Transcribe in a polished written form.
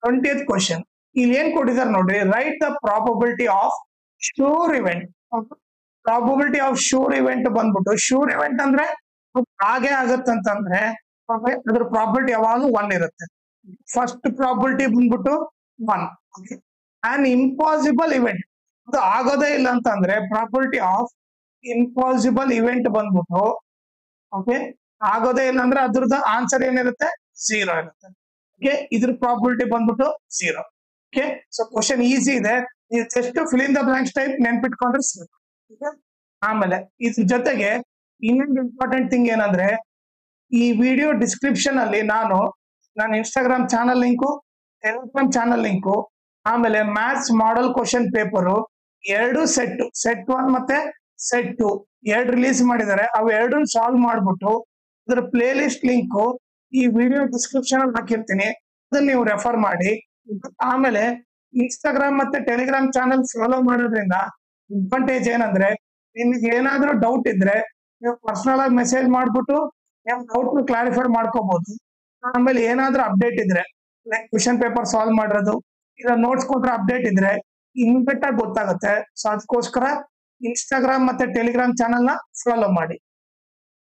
20th question ಇಲ್ಲಿ ಏನ್ ಕೊಟ್ಟಿದ್ದಾರೆ ನೋಡ್ರಿ, right the probability of sure event. Probability of sure event ಬಂದ್ಬಿಟ್ಟು, ಶೂರ್ ಇವೆಂಟ್ ಅಂದ್ರೆ ಹಾಗೆ ಆಗತ್ತಂತಂದ್ರೆ ಅದ್ರ ಪ್ರಾಬಬಿಲಿಟಿ ಯಾವಾಗಲೂ 1 ಇರುತ್ತೆ. ಫಸ್ಟ್ ಪ್ರಾಬಬಿಲಿಟಿ ಬಂದ್ಬಿಟ್ಟು 1. ಆನ್ ಇಂಪಾಸಿಬಲ್ ಇವೆಂಟ್, ಅದು ಆಗೋದೇ ಇಲ್ಲ ಅಂತಂದ್ರೆ ಪ್ರಾಬಬಿಲಿಟಿ ಆಫ್ ಇಂಪಾಸಿಬಲ್ ಇವೆಂಟ್ ಬಂದ್ಬಿಟ್ಟು ಓಕೆ ಆಗೋದೇ ಇಲ್ಲ ಅಂದ್ರೆ ಅದ್ರದ್ದು ಆನ್ಸರ್ ಏನಿರುತ್ತೆ 0 ಇರುತ್ತೆ. ಓಕೆ ಇದ್ರ ಪ್ರಾಬಬಿಲಿಟಿ ಬಂದ್ಬಿಟ್ಟು 0. ಓಕೆ ಸೊ ಕ್ವಶನ್ ಈಸಿ ಇದೆ, ನೀವು just fill in the blanks type ನೆನ್ಪಿಟ್ಕೊಂಡ್ರೆ ಸಾಕು. ಆಮೇಲೆ ಇದ್ರ ಜೊತೆಗೆ ಇನ್ನೊಂದು ಇಂಪಾರ್ಟೆಂಟ್ ಥಿಂಗ್ ಏನಂದ್ರೆ, ಈ ವಿಡಿಯೋ ಡಿಸ್ಕ್ರಿಪ್ಷನ್ ಅಲ್ಲಿ ನನ್ನ Instagram channel link, Telegram channel link, ಆಮೇಲೆ maths model question paper 2 set 1 ಮತ್ತೆ ಸೆಟ್ 2 2 ರಿಲೀಸ್ ಮಾಡಿದ್ದಾರೆ. ಅವು 2 ಸಾಲ್ವ್ ಮಾಡ್ಬಿಟ್ಟು ಅದರ ಪ್ಲೇ ಲಿಸ್ಟ್ ಲಿಂಕು ಈ ವಿಡಿಯೋ ಡಿಸ್ಕ್ರಿಪ್ಷನ್ ಅಲ್ಲಿ ಹಾಕಿರ್ತೀನಿ, ಅದನ್ನ ನೀವು ರೆಫರ್ ಮಾಡಿ. ಆಮೇಲೆ ಇನ್ಸ್ಟಾಗ್ರಾಮ್ ಮತ್ತೆ ಟೆಲಿಗ್ರಾಮ್ ಚಾನಲ್ ಫಾಲೋ ಮಾಡೋದ್ರಿಂದ ಅಡ್ವಾಂಟೇಜ್ ಏನಂದ್ರೆ, ನಿಮ್ಗೆ ಏನಾದ್ರೂ ಡೌಟ್ ಇದ್ರೆ ನೀವು ಪರ್ಸನಲ್ ಆಗಿ ಮೆಸೇಜ್ ಮಾಡ್ಬಿಟ್ಟು ನಿಮ್ ಡೌಟ್ ನ ಕ್ಲಾರಿಫೈ ಮಾಡ್ಕೋಬಹುದು. ಆಮೇಲೆ ಏನಾದ್ರೂ ಅಪ್ಡೇಟ್ ಇದ್ರೆ ಲೈಕ್ ಕ್ವಶನ್ ಪೇಪರ್ ಸಾಲ್ವ್ ಮಾಡಿರೋದು, ಇಲ್ಲ ನೋಟ್ಸ್ ಕೊಟ್ರೆ ಅಪ್ಡೇಟ್ ಇದ್ರೆ ಇಮಿಡಿಯೇಟ್ ಆಗಿ ಗೊತ್ತಾಗುತ್ತೆ. ಸೊ ಅದಕ್ಕೋಸ್ಕರ ಇನ್ಸ್ಟಾಗ್ರಾಮ್ ಮತ್ತೆ ಟೆಲಿಗ್ರಾಮ್ ಚಾನಲ್ ನ ಫಾಲೋ ಮಾಡಿ.